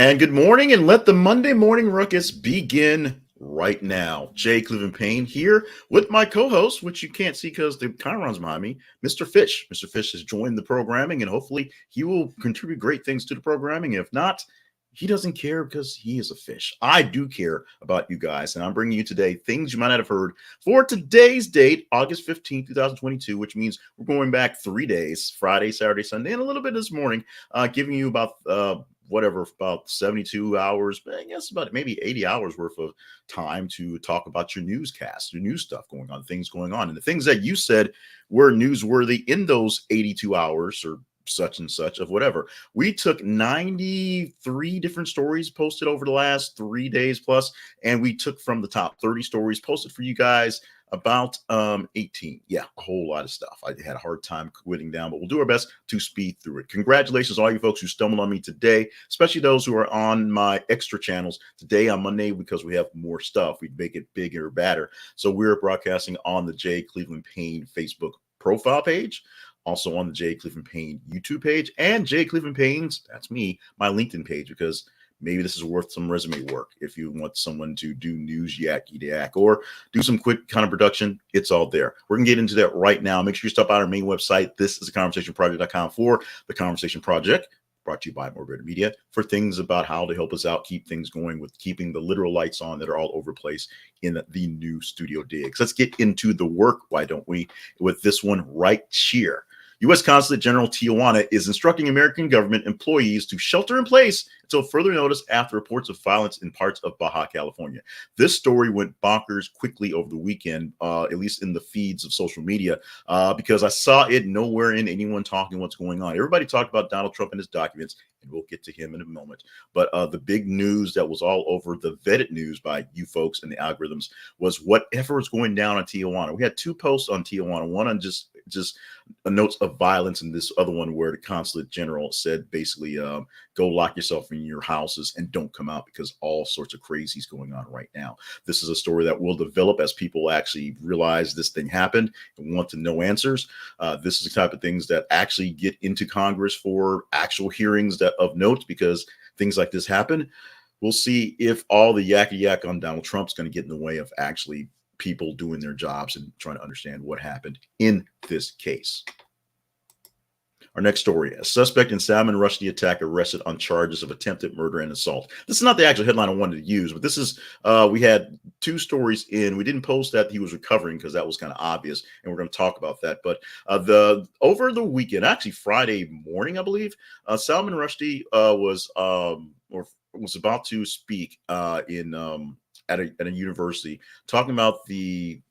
And good morning, and let the Monday morning ruckus begin right now. Jay Cleveland Payne here with my co-host, which you can't see because the camera runs behind me, Mr. Fish. Mr. Fish has joined the programming, and hopefully he will contribute great things to the programming. If not, he doesn't care because he is a fish. I do care about you guys, and I'm bringing you today things you might not have heard for today's date, August 15th, 2022, which means we're going back 3 days, Friday, Saturday, Sunday, and a little bit this morning, giving you about about 72 hours, I guess about maybe 80 hours worth of time to talk about your newscast, your news stuff going on, things going on. And the things that you said were newsworthy in those 82 hours or such and such of whatever. We took 93 different stories posted over the last 3 days plus, and we took from the top 30 stories posted for you guys about 18. Yeah, a whole lot of stuff. I had a hard time quitting down, but we'll do our best to speed through it. Congratulations all you folks who stumbled on me today, especially those who are on my extra channels today on Monday, because we have more stuff. We make it bigger, badder. So we're broadcasting on the J. Cleveland Payne Facebook profile page, also on the J. Cleveland Payne YouTube page, and J. Cleveland Payne's, that's me, my LinkedIn page, because maybe this is worth some resume work. If you want someone to do news yak or do some quick kind of production, it's all there. We're going to get into that right now. Make sure you stop by our main website. This is theconversationproject.com for The Conversation Project, brought to you by More Better Media, for things about how to help us out, keep things going with keeping the literal lights on that are all over the place in the new studio digs. Let's get into the work, why don't we, with this one right here. U.S. Consulate General Tijuana is instructing American government employees to shelter in place until further notice after reports of violence in parts of Baja California. This story went bonkers quickly over the weekend, at least in the feeds of social media, because I saw it nowhere in anyone talking what's going on. Everybody talked about Donald Trump and his documents, and we'll get to him in a moment. But the big news that was all over the vetted news by you folks and the algorithms was whatever was going down in Tijuana. We had two posts on Tijuana, one on just notes of violence, and this other one where the consulate general said basically go lock yourself in your houses and don't come out because all sorts of crazies going on right now. This is a story that will develop as people actually realize this thing happened and want to know answers. This is the type of things that actually get into Congress for actual hearings that of note, because things like this happen. We'll see if all the yak on Donald Trump's going to get in the way of actually people doing their jobs and trying to understand what happened in this case. Our next story, a suspect in Salman Rushdie attack arrested on charges of attempted murder and assault. This is not the actual headline I wanted to use, but this is, we had two stories in. We didn't post that he was recovering because that was kind of obvious, and we're going to talk about that. But over the weekend, actually Friday morning, I believe, Salman Rushdie was about to speak at a university, talking about the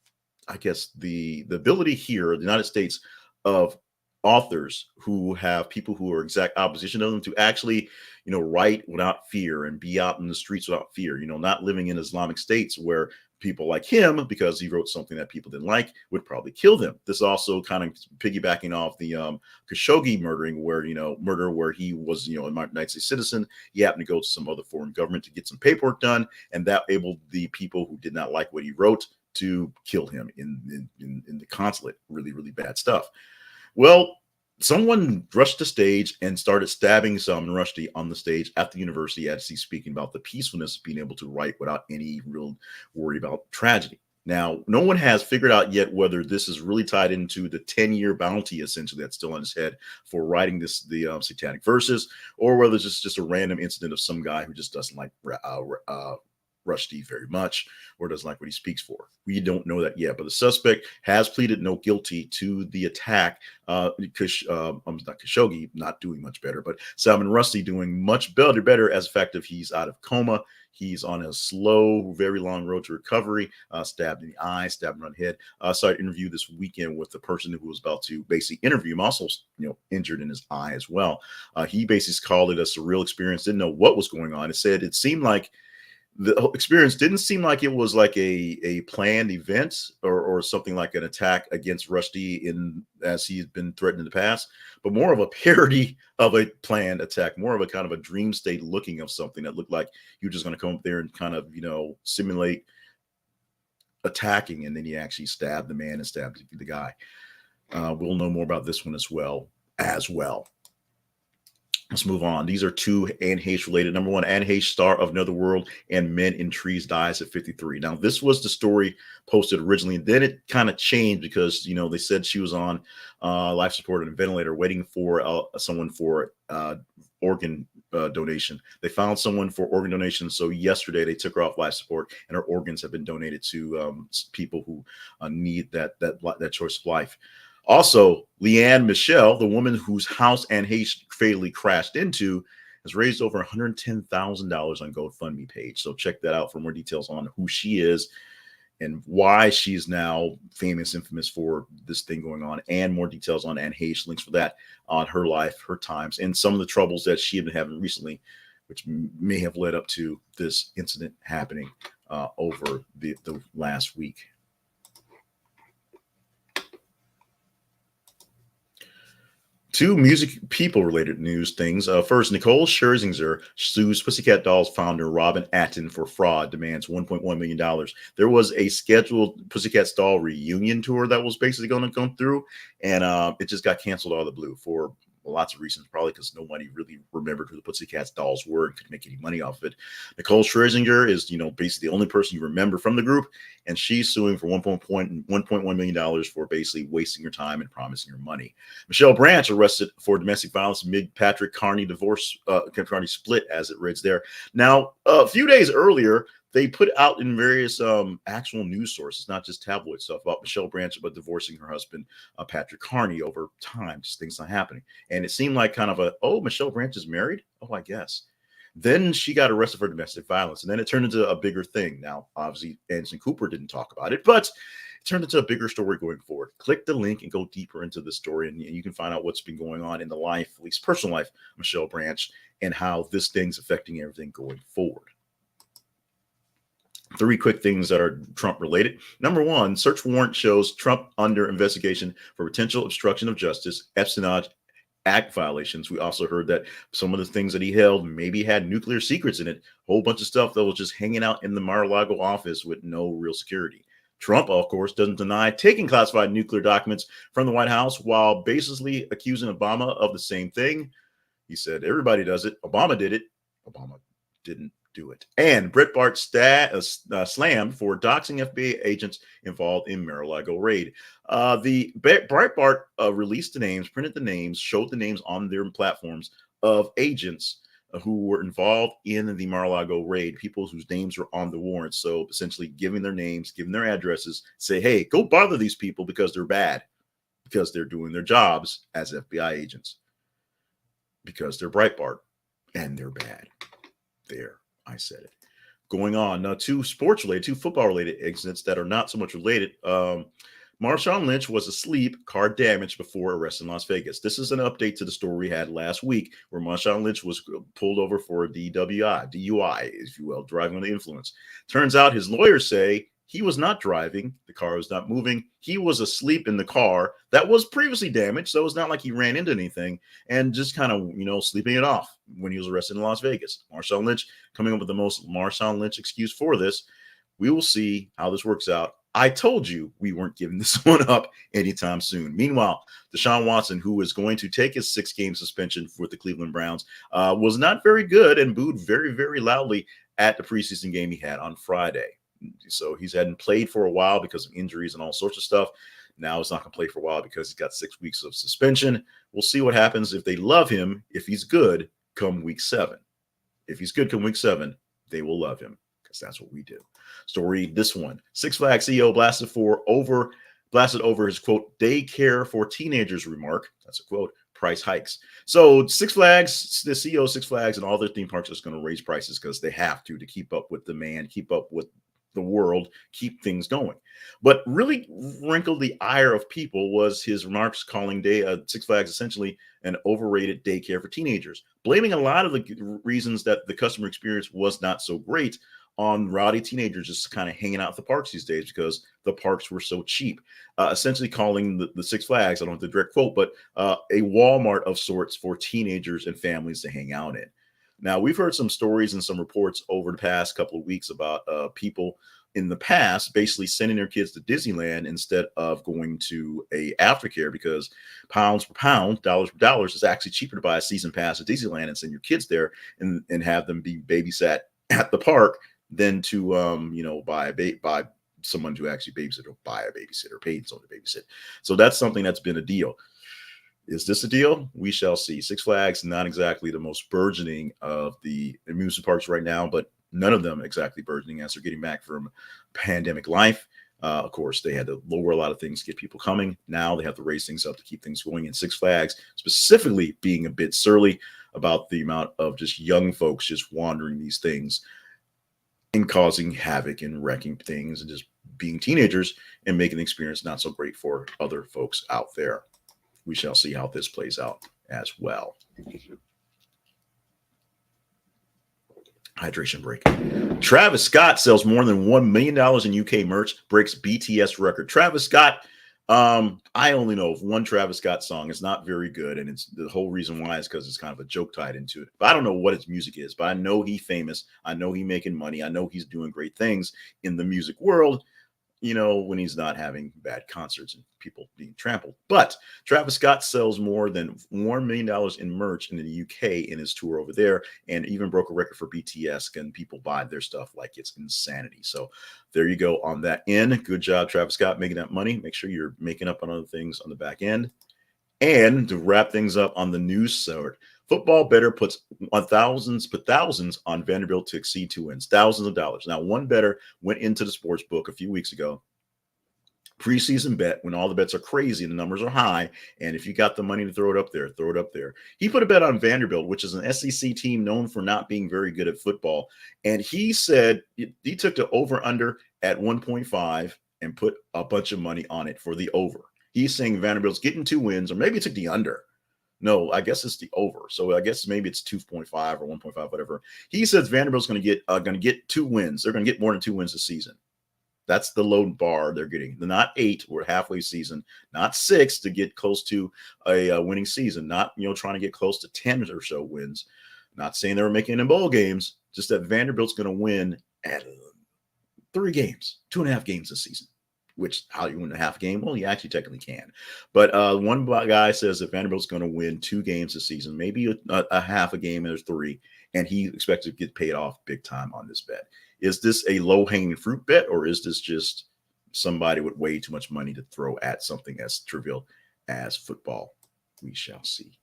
ability here in the United States of authors who have people who are exact opposition to them to actually, write without fear and be out in the streets without fear, not living in Islamic states where people like him, because he wrote something that people didn't like, would probably kill them. This also kind of piggybacking off the Khashoggi murder where he was, a United States citizen. He happened to go to some other foreign government to get some paperwork done, and that enabled the people who did not like what he wrote to kill him in the consulate. Really, really bad stuff. Well, someone rushed the stage and started stabbing Salman Rushdie on the stage at the university as he's speaking about the peacefulness of being able to write without any real worry about tragedy. Now, no one has figured out yet whether this is really tied into the 10-year bounty, essentially, that's still on his head for writing the satanic verses, or whether it's just a random incident of some guy who just doesn't like Rushdie very much, or doesn't like what he speaks for. We don't know that yet, but the suspect has pleaded no guilty to the attack. Not Khashoggi not doing much better, but Salman Rushdie doing much better as effective. He's out of coma. He's on a slow, very long road to recovery. Stabbed in the eye, stabbed around the head. So I interviewed this weekend with the person who was about to basically interview him, also injured in his eye as well. He basically called it a surreal experience. Didn't know what was going on. It said it seemed like the experience didn't seem like it was like a planned event or something like an attack against Rushdie as he's been threatened in the past, but more of a parody of a planned attack, more of a kind of a dream state looking of something that looked like you were just going to come up there and kind of, simulate attacking, and then he actually stabbed the man and stabbed the guy. We'll know more about this one as well. Let's move on. These are two Anne Heche related. Number one, Anne Heche, star of Another World and Men in Trees, dies at 53. Now, this was the story posted originally. Then it kind of changed because, they said she was on life support and a ventilator waiting for someone for organ donation. They found someone for organ donation. So yesterday they took her off life support and her organs have been donated to people who need that choice of life. Also, Lynne Mishele, the woman whose house Anne Heche fatally crashed into, has raised over $110,000 on GoFundMe page. So check that out for more details on who she is and why she's now infamous for this thing going on, and more details on Anne Heche, links for that on her life, her times, and some of the troubles that she had been having recently, which may have led up to this incident happening over the last week. Two music people related news things. First, Nicole Scherzinger sues Pussycat Dolls founder Robin Antin for fraud, demands $1.1 million. There was a scheduled Pussycat Doll reunion tour that was basically going to come through, and it just got canceled out of the blue for lots of reasons, probably because nobody really remembered who the Pussycat Dolls were and could make any money off of it. Nicole Scherzinger is, basically the only person you remember from the group, and she's suing for $1.1 million for basically wasting your time and promising her money. Michelle Branch arrested for domestic violence amid Patrick Carney Carney split, as it reads there. Now, a few days earlier, they put out in various actual news sources, not just tabloid stuff, about Michelle Branch about divorcing her husband, Patrick Carney, over time, just things not happening. And it seemed like kind of Michelle Branch is married? Oh, I guess. Then she got arrested for domestic violence, and then it turned into a bigger thing. Now, obviously, Anderson Cooper didn't talk about it, but it turned into a bigger story going forward. Click the link and go deeper into the story, and you can find out what's been going on in the life, at least personal life, of Michelle Branch, and how this thing's affecting everything going forward. Three quick things that are Trump related. Number one, search warrant shows Trump under investigation for potential obstruction of justice, Espionage Act violations. We also heard that some of the things that he held maybe had nuclear secrets in it, a whole bunch of stuff that was just hanging out in the Mar-a-Lago office with no real security. Trump, of course, doesn't deny taking classified nuclear documents from the White House while baselessly accusing Obama of the same thing. He said, everybody does it. Obama did it. Obama didn't do it. And Breitbart slammed for doxing FBI agents involved in Mar-a-Lago raid. The Breitbart released the names, printed the names, showed the names on their platforms of agents who were involved in the Mar-a-Lago raid, people whose names were on the warrant. So essentially giving their names, giving their addresses, say, hey, go bother these people because they're bad, because they're doing their jobs as FBI agents, because they're Breitbart and they're bad. There, I said it. Going on now, two football related incidents that are not so much related. Marshawn Lynch was asleep, car damaged before arrest in Las Vegas. This is an update to the story we had last week where Marshawn Lynch was pulled over for a DUI, if you will, driving under the influence. Turns out his lawyers say he was not driving. The car was not moving. He was asleep in the car that was previously damaged. So it's not like he ran into anything and just kind of, sleeping it off when he was arrested in Las Vegas. Marshawn Lynch coming up with the most Marshawn Lynch excuse for this. We will see how this works out. I told you we weren't giving this one up anytime soon. Meanwhile, Deshaun Watson, who is going to take his 6-game suspension for the Cleveland Browns, was not very good and booed very, very loudly at the preseason game he had on Friday. So he's hadn't played for a while because of injuries and all sorts of stuff. Now he's not going to play for a while because he's got 6 weeks of suspension. We'll see what happens if they love him. If he's good, come week 7. If he's good come week 7, they will love him because that's what we do. Story this one. Six Flags CEO blasted over his quote daycare for teenagers remark. That's a quote. Price hikes. So Six Flags, the CEO of Six Flags and all their theme parks is going to raise prices because they have to keep up with demand, keep up with the world, keep things going. But really wrinkled the ire of people was his remarks calling Six Flags essentially an overrated daycare for teenagers, blaming a lot of the reasons that the customer experience was not so great on rowdy teenagers just kind of hanging out at the parks these days because the parks were so cheap. Essentially calling the Six Flags, I don't have the direct quote, but a Walmart of sorts for teenagers and families to hang out in. Now, we've heard some stories and some reports over the past couple of weeks about people in the past basically sending their kids to Disneyland instead of going to a aftercare, because pounds per pound, dollars per dollars, is actually cheaper to buy a season pass at Disneyland and send your kids there and have them be babysat at the park than to buy someone to actually babysit or buy a babysitter, paid someone to babysit. So that's something that's been a deal. Is this a deal? We shall see. Six Flags, not exactly the most burgeoning of the amusement parks right now, but none of them exactly burgeoning as they're getting back from pandemic life. Of course, they had to lower a lot of things to get people coming. Now they have to raise things up to keep things going. And Six Flags specifically being a bit surly about the amount of just young folks just wandering these things and causing havoc and wrecking things and just being teenagers and making the experience not so great for other folks out there. We shall see how this plays out as well. Hydration break. Travis Scott sells more than $1 million in UK merch, breaks BTS record. Travis Scott, I only know of one Travis Scott song. It's not very good, and it's the whole reason why is because it's kind of a joke tied into it. But I don't know what his music is, but I know he's famous. I know he's making money. I know he's doing great things in the music world, when he's not having bad concerts and people being trampled. But Travis Scott sells more than $1 million in merch in the UK in his tour over there, and even broke a record for BTS. And people buy their stuff like it's insanity. So there you go on that end. Good job, Travis Scott, making that money. Make sure you're making up on other things on the back end. And to wrap things up on the news side, football bettor puts thousands on Vanderbilt to exceed 2 wins, thousands of dollars. Now, one bettor went into the sports book a few weeks ago, preseason bet, when all the bets are crazy and the numbers are high. And if you got the money to throw it up there, throw it up there. He put a bet on Vanderbilt, which is an SEC team known for not being very good at football. And he said he took the over under at 1.5 and put a bunch of money on it for the over. He's saying Vanderbilt's getting 2 wins, or maybe it took the under. No, I guess it's the over. So I guess maybe it's 2.5 or 1.5, whatever. He says Vanderbilt's going to get 2 wins. They're going to get more than 2 wins this season. That's the low bar they're getting. They're not 8 or halfway season, not 6 to get close to a winning season, not trying to get close to 10 or so wins. Not saying they were making it in bowl games, just that Vanderbilt's going to win at 3 games, 2.5 games this season. Which, how you win a half game? Well, you actually technically can. But one guy says that Vanderbilt's going to win 2 games this season, maybe a half a game, and there's 3, and he expects to get paid off big time on this bet. Is this a low-hanging fruit bet, or is this just somebody with way too much money to throw at something as trivial as football? We shall see.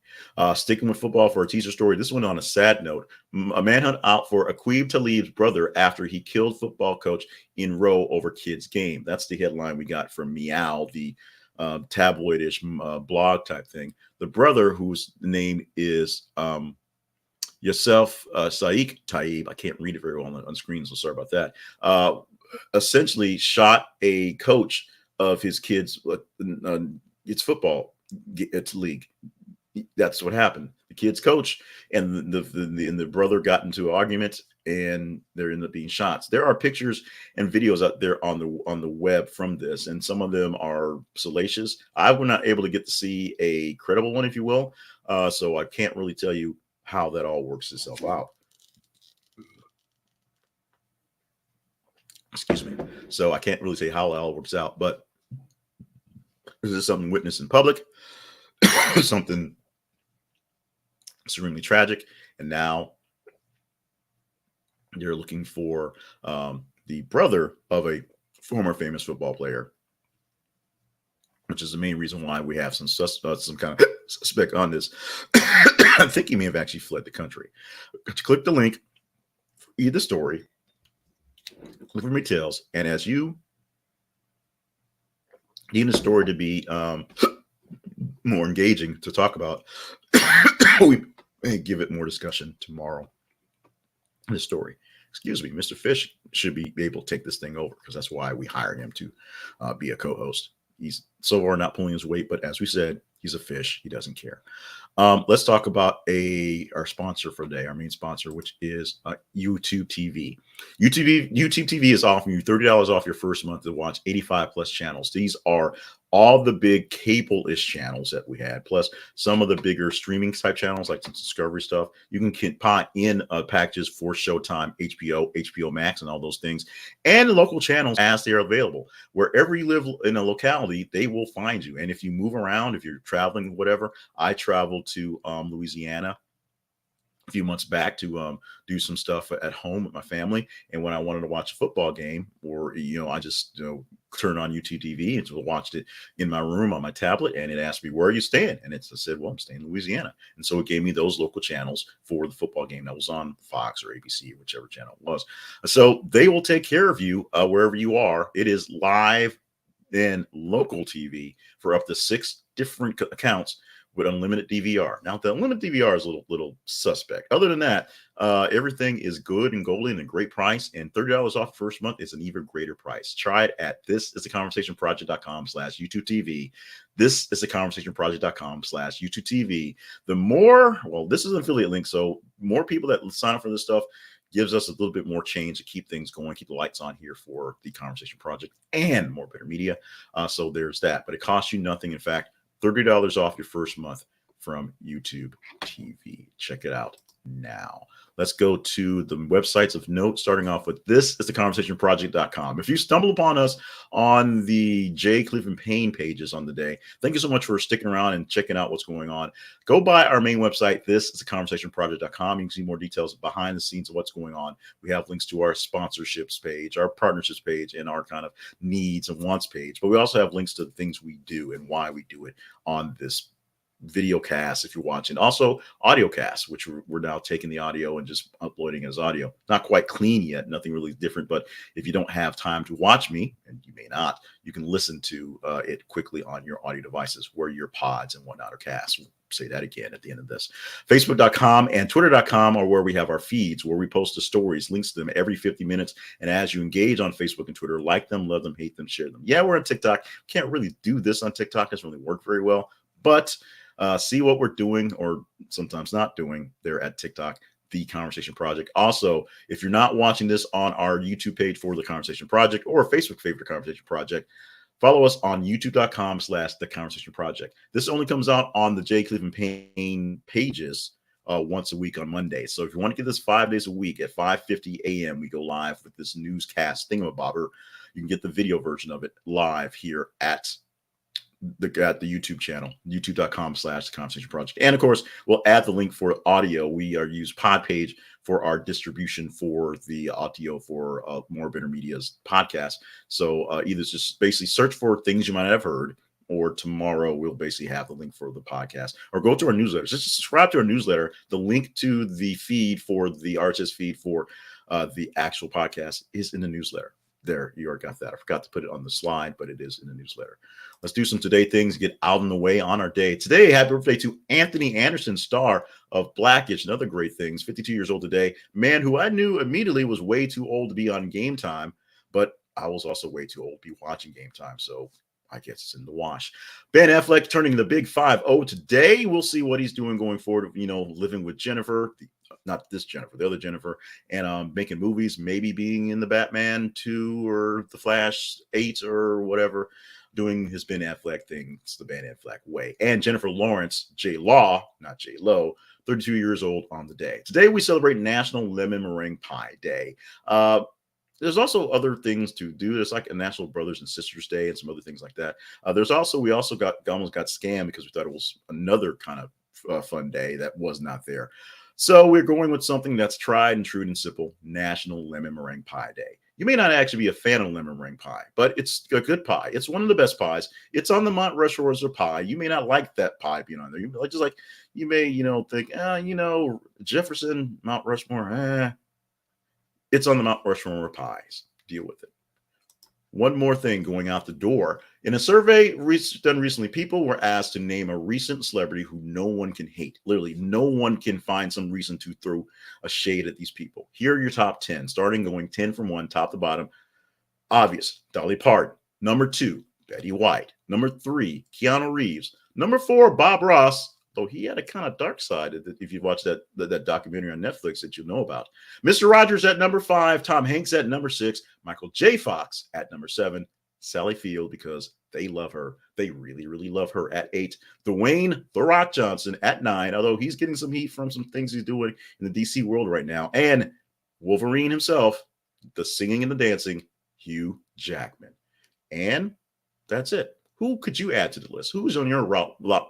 Sticking with football for a teaser story. This one on a sad note. A manhunt out for Aqib Talib's brother after he killed football coach in Row over kids' game. That's the headline we got from Meow, the tabloidish blog type thing. The brother, whose name is Yusuf Saik Taib, I can't read it very well on screen, so sorry about that, essentially shot a coach of his kids' it's football. It's league. That's what happened. The kid's coach and the brother got into an argument, and there ended up being shots. There are pictures and videos out there on the web from this, and some of them are salacious. I was not able to get to see a credible one, if you will, so I can't really tell you how that all works itself out. Excuse me. So I can't really say how it all works out, but this is something witnessed in public. Something extremely tragic, and now they're looking for the brother of a former famous football player, which is the main reason why we have some kind of suspect on this. I think he may have actually fled the country. Click the link, read the story, look for details, and as you need the story to be more engaging to talk about, we may give it more discussion tomorrow. The story. Excuse me, Mr. Fish should be able to take this thing over, because that's why we hired him to be a co-host. He's so far not pulling his weight, but as we said, he's a fish. He doesn't care. Let's talk about our sponsor for today, our main sponsor, which is YouTube TV. YouTube TV is offering you $30 off your first month to watch 85 plus channels. These are all the big cable-ish channels that we had, plus some of the bigger streaming type channels like some Discovery stuff. You can buy in packages for Showtime, HBO Max, and all those things, and local channels as they are available. Wherever you live in a locality, they will find you. And if you move around, if you're traveling, whatever, I traveled to Louisiana a few months back to do some stuff at home with my family. And when I wanted to watch a football game, or I just turned on YouTube TV and watched it in my room on my tablet, and it asked me, "Where are you staying?" And I said, "Well, I'm staying in Louisiana." And so it gave me those local channels for the football game that was on Fox or ABC, whichever channel it was. So they will take care of you wherever you are. It is live and local TV for up to 6 different accounts with unlimited DVR. Now, the unlimited DVR is a little suspect. Other than that, everything is good and golden and a great price. And $30 off the first month is an even greater price. Try it at thisistheconversationproject.com/YouTube TV. Thisistheconversationproject.com/YouTube TV. The more, well, this is an affiliate link, so more people that sign up for this stuff gives us a little bit more change to keep things going, keep the lights on here for the Conversation Project and More Better Media. So there's that. But it costs you nothing. In fact, $30 off your first month from YouTube TV. Check it out now. Let's go to the websites of note, starting off with thisistheconversationproject.com. If you stumble upon us on the J. Cleveland Payne pages on the day, thank you so much for sticking around and checking out what's going on. Go by our main website, thisistheconversationproject.com. You can see more details behind the scenes of what's going on. We have links to our sponsorships page, our partnerships page, and our kind of needs and wants page. But we also have links to the things we do and why we do it on this video cast if you're watching. Also audio cast, which we're now taking the audio and just uploading as audio. Not quite clean yet, nothing really different, but if you don't have time to watch me, and you may not, you can listen to it quickly on your audio devices where your pods and whatnot are cast. We'll say that again at the end of this. Facebook.com and Twitter.com are where we have our feeds, where we post the stories, links to them every 50 minutes. And as you engage on Facebook and Twitter, like them, love them, hate them, share them. Yeah, we're on TikTok. Can't really do this on TikTok. It doesn't really work very well, but see what we're doing, or sometimes not doing, there at TikTok, The Conversation Project. Also, if you're not watching this on our YouTube page for The Conversation Project or Facebook page for The Conversation Project, follow us on youtube.com/The Conversation Project. This only comes out on the J. Cleveland Payne pages once a week on Monday. So if you want to get this 5 days a week at 5:50 a.m., we go live with this newscast thingamabobber. You can get the video version of it live here at the YouTube channel, youtube.com/The Conversation Project. And of course, we'll add the link for audio. We are use Podpage for our distribution for the audio for More Better Media's podcast. So either just basically search for things you might have heard, or tomorrow we'll basically have the link for the podcast, or go to our newsletter. Just subscribe to our newsletter. The link to the feed for the RSS feed for the actual podcast is in the newsletter. There, you already got that. I forgot to put it on the slide, but it is in the newsletter. Let's do some today things, get out of the way on our day. Today, happy birthday to Anthony Anderson, star of Blackish and other great things, 52 years old today. Man who I knew immediately was way too old to be on Game Time, but I was also way too old to be watching Game Time, so I guess it's in the wash. Ben Affleck turning the big 5-0 today. We'll see what he's doing going forward, living with Jennifer, not this Jennifer, the other Jennifer, and making movies, maybe being in the Batman 2 or the Flash 8 or whatever, doing his Ben Affleck thing. It's the Ben Affleck way. And Jennifer Lawrence, J-Law, not J-Lo, 32 years old on the day. Today we celebrate National Lemon Meringue Pie Day. There's also other things to do. There's like a National Brothers and Sisters Day and some other things like that. We almost got scammed because we thought it was another kind of fun day that was not there. So we're going with something that's tried and true and simple, National Lemon Meringue Pie Day. You may not actually be a fan of lemon meringue pie, but it's a good pie. It's one of the best pies. It's on the Mount Rushmore of pie. You may not like that pie being on there. You may think, Jefferson, Mount Rushmore, It's on the Mount Rushmore pies. Deal with it. One more thing going out the door. In a survey done recently, people were asked to name a recent celebrity who no one can hate. Literally, no one can find some reason to throw a shade at these people. Here are your top 10, starting going 10 from 1, top to bottom. Obvious, Dolly Parton. Number 2, Betty White. Number 3, Keanu Reeves. Number 4, Bob Ross. Though he had a kind of dark side if you watch that documentary on Netflix that you know about. Mr. Rogers at number 5, Tom Hanks at number 6, Michael J. Fox at number 7, Sally Field, because they love her. They really, really love her at 8. Dwayne The Rock Johnson at 9, although he's getting some heat from some things he's doing in the DC world right now. And Wolverine himself, the singing and the dancing, Hugh Jackman. And that's it. Who could you add to the list? Who's on your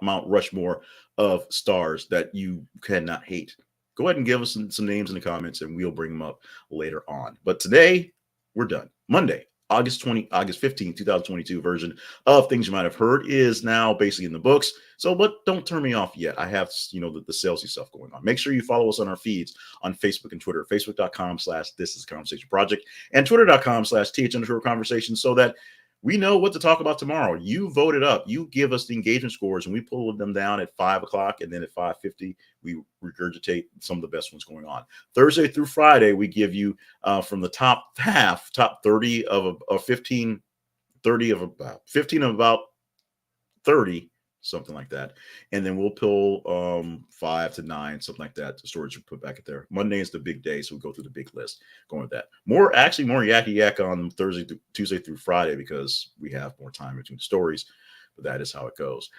Mount Rushmore of stars that you cannot hate? Go ahead and give us some names in the comments, and we'll bring them up later on. But today, we're done. Monday, August 15th, 2022 version of Things You Might Have Heard is now basically in the books. So, but don't turn me off yet. I have, the salesy stuff going on. Make sure you follow us on our feeds on Facebook and Twitter, facebook.com/This Is Conversation Project and twitter.com/TH_conversation, so that we know what to talk about tomorrow. You vote it up. You give us the engagement scores, and we pull them down at 5 o'clock, and then at 5:50, we regurgitate some of the best ones going on. Thursday through Friday, we give you from the top 30 of 15, 30 of about 15 of about 30, something like that. And then we'll pull 5 to 9, something like that. The storage will put back at there. Monday is the big day, so we'll go through the big list going with that. More yakky yak on Tuesday through Friday, because we have more time between stories. But that is how it goes.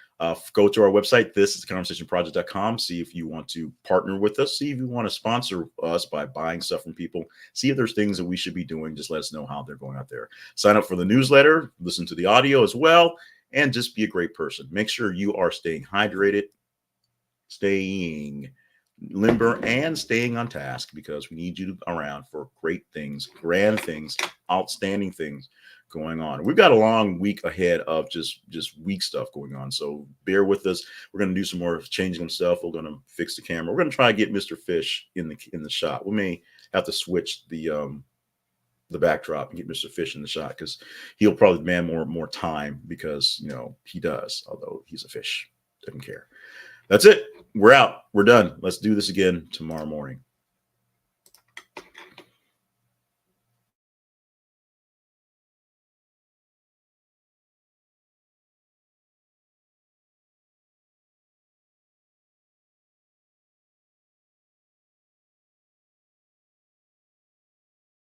Go to our website, thisistheconversationproject.com. See if you want to partner with us. See if you want to sponsor us by buying stuff from people. See if there's things that we should be doing. Just let us know how they're going out there. Sign up for the newsletter. Listen to the audio as well. And just be a great person. Make sure you are staying hydrated, staying limber, and staying on task, because we need you around for great things, grand things, outstanding things going on. We've got a long week ahead of just week stuff going on. So bear with us. We're going to do some more changing stuff. We're going to fix the camera. We're going to try to get Mr. Fish in the shot. We may have to switch the backdrop and get Mr. Fish in the shot, because he'll probably demand more time, because he does, although he's a fish, doesn't care. That's it. We're out. We're done. Let's do this again tomorrow morning.